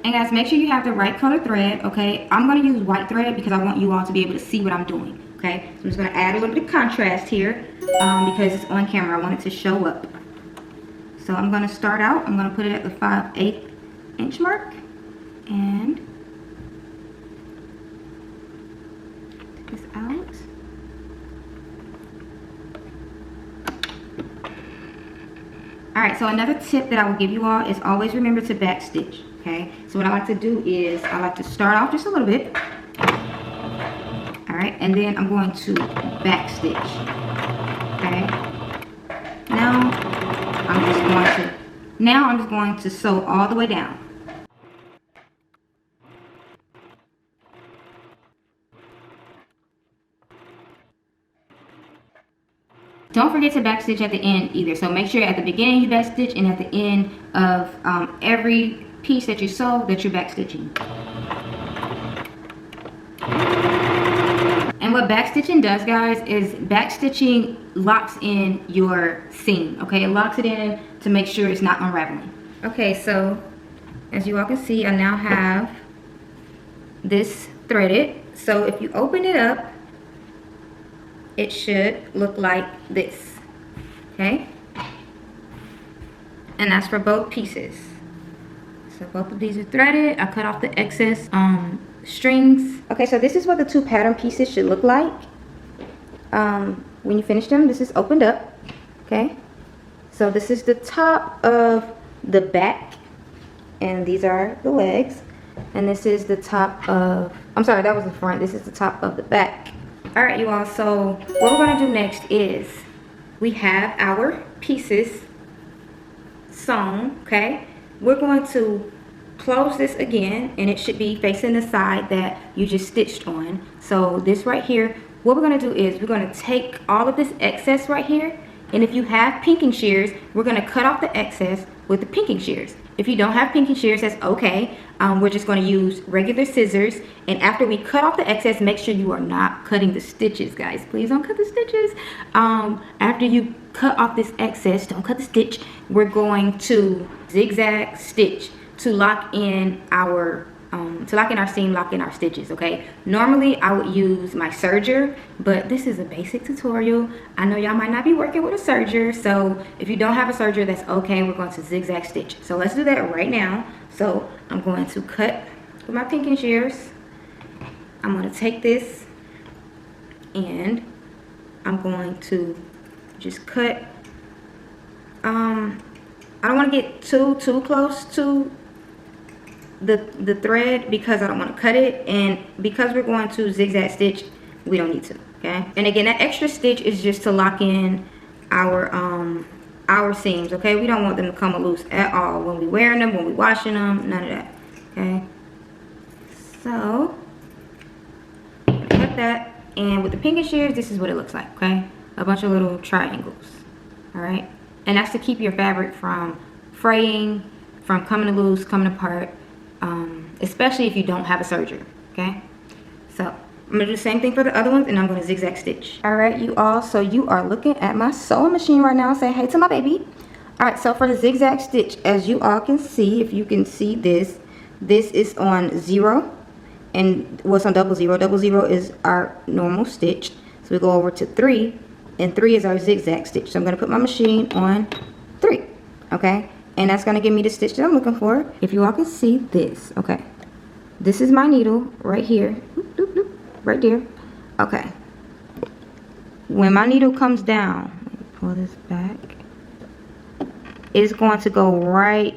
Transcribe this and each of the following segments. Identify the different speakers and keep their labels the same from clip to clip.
Speaker 1: And guys, make sure you have the right color thread, okay? I'm going to use white thread because I want you all to be able to see what I'm doing, okay? So I'm just going to add a little bit of contrast here because it's on camera. I want it to show up. So I'm going to start out. I'm going to put it at the 5/8 inch mark and take this out. Alright, so another tip that I will give you all is always remember to back stitch. Okay, so what I like to do is I like to start off just a little bit. Alright, and then I'm going to back stitch. Okay. Now I'm just going to sew all the way down. Don't forget to back stitch at the end either. So make sure at the beginning you back stitch and at the end of every piece that you sew that you're back stitching. And what back stitching does, guys, is back stitching locks in your seam. Okay, it locks it in to make sure it's not unraveling. Okay, so as you all can see, I now have this threaded. So if you open it up, it should look like this. Okay, and that's for both pieces. So both of these are threaded. I cut off the excess strings. Okay, so this is what the two pattern pieces should look like. When you finish them, this is opened up. Okay, so this is the top of the back, and these are the legs. And this is the top of, I'm sorry, that was the front. This is the top of the back. All right, you all, so what we're gonna do next is we have our pieces sewn, okay? We're going to close this again, and it should be facing the side that you just stitched on. So this right here, what we're gonna do is we're gonna take all of this excess right here, and if you have pinking shears, we're gonna cut off the excess with the pinking shears. If you don't have pinking shears, that's okay. We're just going to use regular scissors, and after we cut off the excess, make sure you are not cutting the stitches, guys. Please don't cut the stitches. After you cut off this excess, don't cut the stitch. We're going to zigzag stitch to lock in our seam, lock in our stitches. Okay, normally I would use my serger, but this is a basic tutorial. I know y'all might not be working with a serger, so if you don't have a serger, that's okay. We're going to zigzag stitch, so let's do that right now. So I'm going to cut with my pinking shears. I'm going to take this and I'm going to just cut. I don't want to get too close to the thread because I don't want to cut it, and because we're going to zigzag stitch, we don't need to. Okay, and again, that extra stitch is just to lock in our seams. Okay, we don't want them to come loose at all when we wearing them, when we washing them, none of that. Okay, so cut that, and with the pinking shears, this is what it looks like. Okay, a bunch of little triangles. All right, and that's to keep your fabric from fraying, from coming loose, coming apart. Especially if you don't have a serger. Okay, so I'm gonna do the same thing for the other ones, and I'm gonna zigzag stitch. All right, you all, so you are looking at my sewing machine right now. Say hey to my baby. All right, so for the zigzag stitch, as you all can see, if you can see this is on 0, and what's on 00? 00 is our normal stitch. So we go over to 3, and 3 is our zigzag stitch. So I'm gonna put my machine on 3. Okay, and that's gonna give me the stitch that I'm looking for. If you all can see this, okay, this is my needle right here, right there. Okay, when my needle comes down, let me pull this back, it's going to go right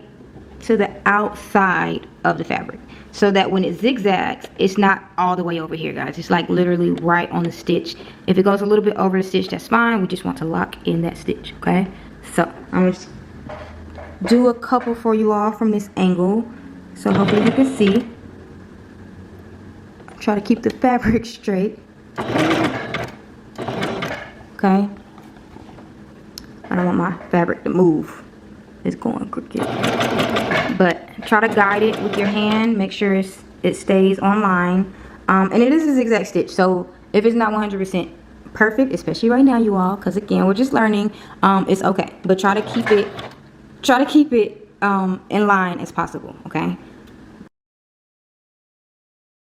Speaker 1: to the outside of the fabric, so that when it zigzags, it's not all the way over here, guys. It's like literally right on the stitch. If it goes a little bit over the stitch, that's fine. We just want to lock in that stitch. Okay, so I'm just do a couple for you all from this angle, so hopefully you can see. Try to keep the fabric straight. Okay, I don't want my fabric to move. It's going crooked, but try to guide it with your hand. Make sure it stays on line. And it is a zigzag stitch, so if it's not 100% perfect, especially right now, you all, because again we're just learning, it's okay, but try to keep it in line as possible. Okay,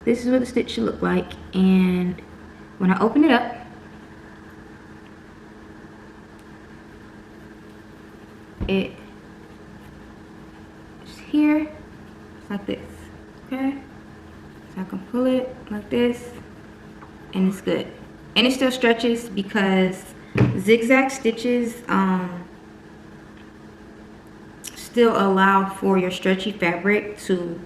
Speaker 1: this is what the stitch should look like. And when I open it up, it's here, it's like this, okay? So I can pull it like this, and it's good. And it still stretches because zigzag stitches still allow for your stretchy fabric to,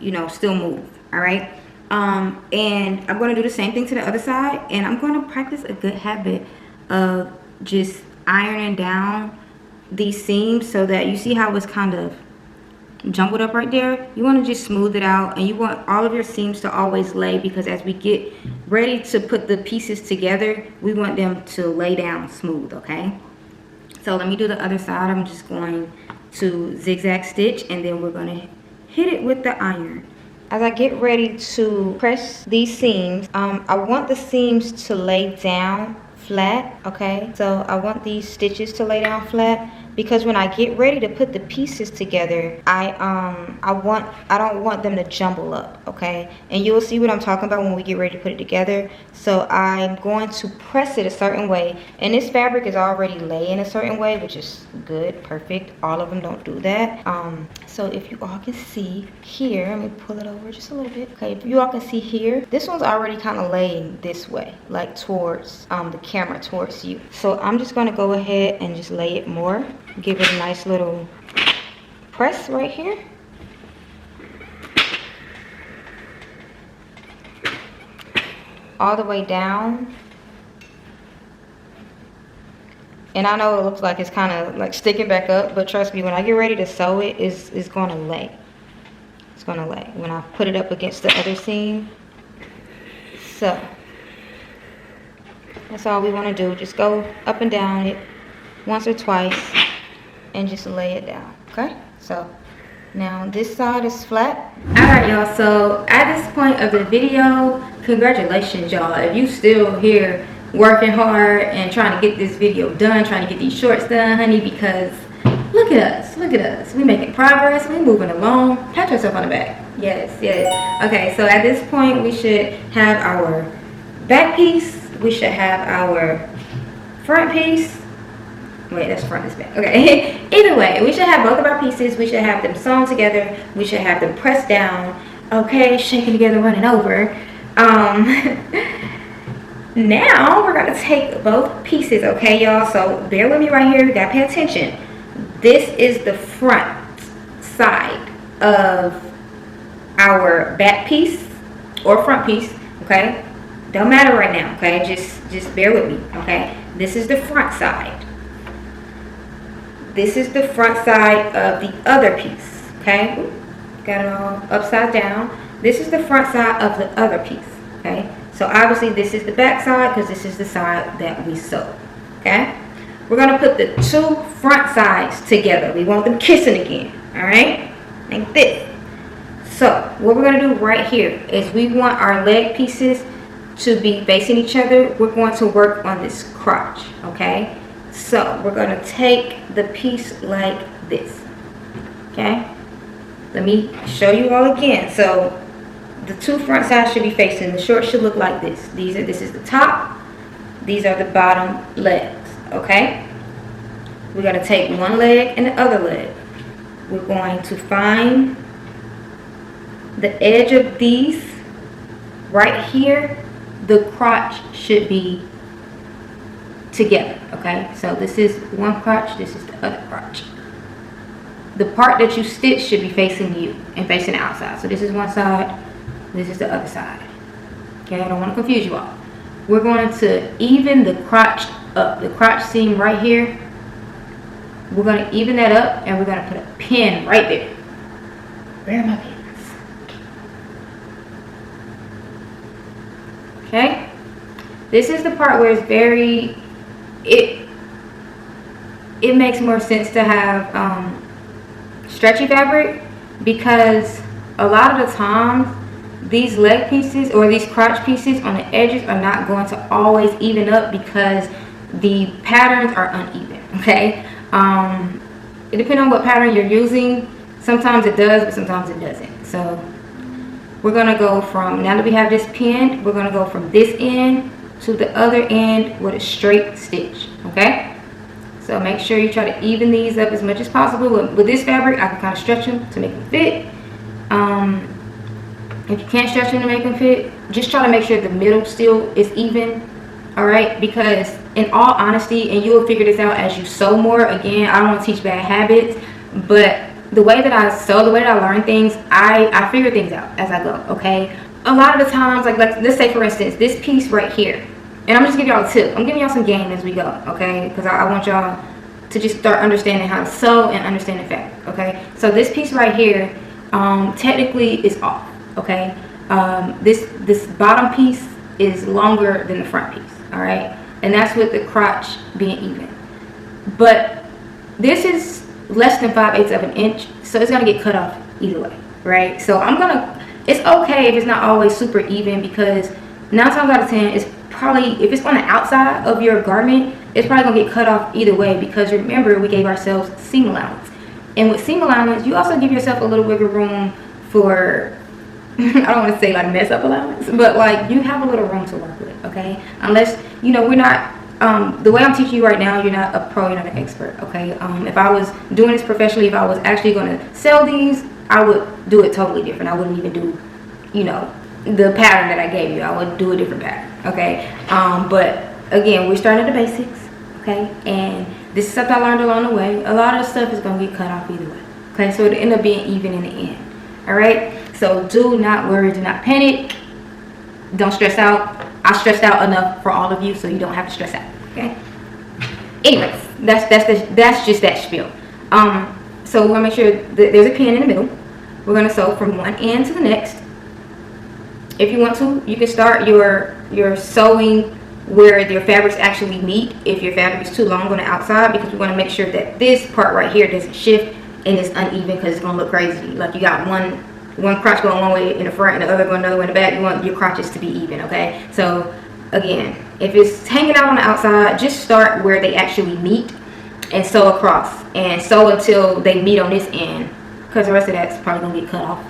Speaker 1: you know, still move. All right. And I'm going to do the same thing to the other side, and I'm going to practice a good habit of just ironing down these seams so that you see how it's kind of jumbled up right there. You want to just smooth it out, and you want all of your seams to always lay, because as we get ready to put the pieces together, we want them to lay down smooth. Okay, so let me do the other side. I'm just going to zigzag stitch, and then we're going to hit it with the iron. As I get ready to press these seams, I want the seams to lay down flat. Okay, so I want these stitches to lay down flat, because when I get ready to put the pieces together, I don't want them to jumble up. Okay, and you'll see what I'm talking about when we get ready to put it together. So I'm going to press it a certain way, and this fabric is already laying a certain way, which is good, perfect. All of them don't do that. So if you all can see here, let me pull it over just a little bit. Okay, if you all can see here, this one's already kind of laying this way, like towards the camera, towards you. So I'm just going to go ahead and just lay it more. Give it a nice little press right here. All the way down. And I know it looks like it's kind of like sticking back up, but trust me, when I get ready to sew it, it's going to lay. It's going to lay when I put it up against the other seam. So that's all we want to do. Just go up and down it once or twice and just lay it down. Okay, so now this side is flat. All right, y'all, so at this point of the video, congratulations, y'all, if you still here working hard and trying to get this video done, trying to get these shorts done, honey, because look at us, we making progress, we moving along. Pat yourself on the back. Yes. Okay, so at this point we should have our back piece, we should have our front piece. Wait, that's front, that's back. Okay. Either way, we should have both of our pieces. We should have them sewn together. We should have them pressed down. Okay, shaking together, running over. Now we're gonna take both pieces, okay, y'all? So bear with me right here. You gotta pay attention. This is the front side of our back piece or front piece, okay? Don't matter right now, okay? Just bear with me, okay? This is the front side. This is the front side of the other piece, okay? Got it all upside down. This is the front side of the other piece, okay? So obviously this is the back side because this is the side that we sew, okay? We're gonna put the two front sides together. We want them kissing again, all right? Like this. So what we're gonna do right here is we want our leg pieces to be facing each other. We're going to work on this crotch, okay? So we're going to take the piece like this, okay? Let me show you all again. So the two front sides should be facing. The shorts should look like this. This is the top. These are the bottom legs, okay? We're going to take one leg and the other leg. We're going to find the edge of these right here. The crotch should be together, okay? So this is one crotch, this is the other crotch. The part that you stitch should be facing you and facing the outside. So this is one side, this is the other side. Okay, I don't want to confuse you all. We're going to even the crotch up, the crotch seam right here. We're going to even that up, and we're going to put a pin right there. Where are my pins? Okay, this is the part where it's very, it makes more sense to have stretchy fabric, because a lot of the times these leg pieces or these crotch pieces on the edges are not going to always even up because the patterns are uneven, okay? It depends on what pattern you're using. Sometimes it does, but sometimes it doesn't. So we're gonna go from, now that we have this pinned, we're gonna go from this end to the other end with a straight stitch, okay? So make sure you try to even these up as much as possible. With this fabric, I can kind of stretch them to make them fit. If you can't stretch them to make them fit, just try to make sure the middle still is even, all right? Because in all honesty, and you will figure this out as you sew more, again, I don't want to teach bad habits, but the way that I sew, the way that I learn things, I figure things out as I go, okay? A lot of the times, like let's say for instance, this piece right here, and I'm just giving y'all a tip. I'm giving y'all some game as we go, okay? Because I want y'all to just start understanding how to sew and understand the fabric, okay? So this piece right here, technically is off, okay? This bottom piece is longer than the front piece, all right? And that's with the crotch being even. But this is less than 5/8 of an inch, so it's gonna get cut off either way, right? So it's okay if it's not always super even, because 9 times out of 10, it's probably, if it's on the outside of your garment, it's probably gonna get cut off either way, because remember, we gave ourselves seam allowance. And with seam allowance, you also give yourself a little wiggle room for, I don't want to say like mess up allowance, but like you have a little room to work with, okay? Unless, you know, we're not, the way I'm teaching you right now, you're not a pro, you're not an expert, okay? If I was doing this professionally, if I was actually going to sell these, I would do it totally different. I wouldn't even do, you know, the pattern that I gave you. I would do a different pattern, okay? But again, we're starting at the basics, okay? And this is something I learned along the way. A lot of the stuff is going to get cut off either way, okay? So it'll end up being even in the end, all right? So do not worry, do not panic, don't stress out. I stressed out enough for all of you, so you don't have to stress out, okay? Anyways, that's just that spiel. So we're gonna make sure that there's a pin in the middle. We're gonna sew from one end to the next. If you want to, you can start your sewing where your fabrics actually meet. If your fabric is too long on the outside, because we want to make sure that this part right here doesn't shift and it's uneven, because it's gonna look crazy. Like you got one crotch going one way in the front and the other going another way in the back. You want your crotches to be even, okay? So again, if it's hanging out on the outside, just start where they actually meet and sew across, and sew until they meet on this end, because the rest of that's probably gonna get cut off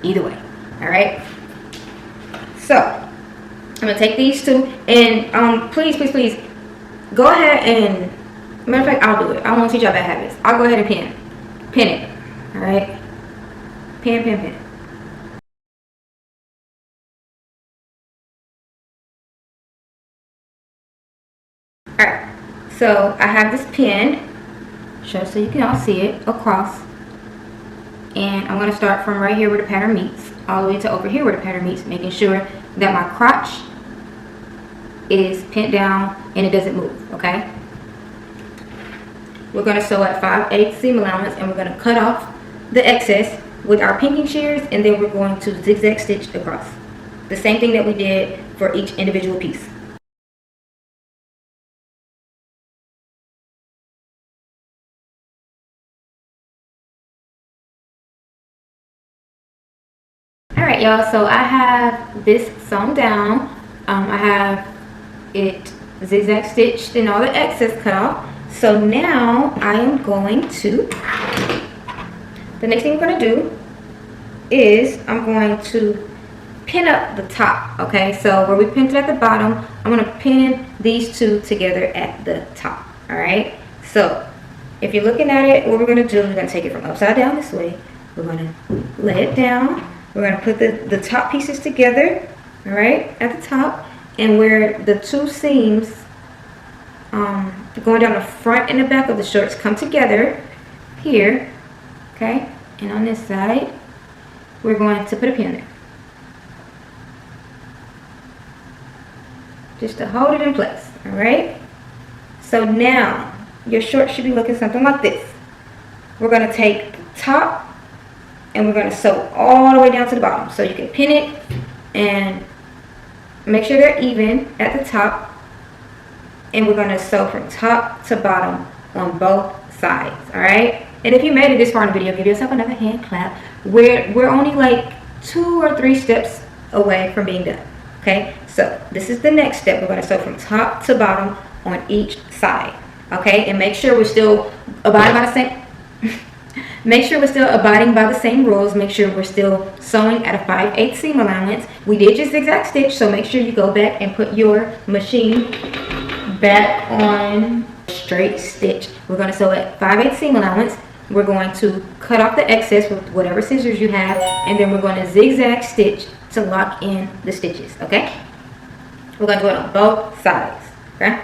Speaker 1: either way, all right? So I'm gonna take these two, and please go ahead and, matter of fact, I'll do it. I won't teach y'all bad habits. I'll go ahead and pin it, all right? Pin. Alright, so I have this pinned, so you can all see it across, and I'm going to start from right here where the pattern meets all the way to over here where the pattern meets, making sure that my crotch is pinned down and it doesn't move, okay? We're going to sew at 5/8 seam allowance, and we're going to cut off the excess with our pinking shears, and then we're going to zigzag stitch across. The same thing that we did for each individual piece. Alright y'all, so I have this sewn down. I have it zigzag stitched and all the excess cut off. So now I am going to, the next thing I'm going to do is I'm going to pin up the top, okay? So where we pinned it at the bottom, I'm going to pin these two together at the top, alright? So if you're looking at it, what we're going to do is we're going to take it from upside down this way. We're going to lay it down. We're going to put the top pieces together, all right, at the top, and where the two seams going down the front and the back of the shorts come together here, okay, and on this side, we're going to put a pin there, just to hold it in place, all right? So now, your shorts should be looking something like this. We're going to take the top, and we're going to sew all the way down to the bottom. So you can pin it and make sure they're even at the top. And we're going to sew from top to bottom on both sides. Alright? And if you made it this far in the video, give yourself another hand clap. We're only like 2 or 3 steps away from being done. Okay? So this is the next step. We're going to sew from top to bottom on each side. Okay? And make sure we're still abiding by the same... Make sure we're still abiding by the same rules. Make sure we're still sewing at a 5/8 seam allowance. We did your zigzag stitch, so make sure you go back and put your machine back on straight stitch. We're going to sew at 5/8 seam allowance. We're going to cut off the excess with whatever scissors you have, and then we're going to zigzag stitch to lock in the stitches, okay? We're going to do it on both sides, okay?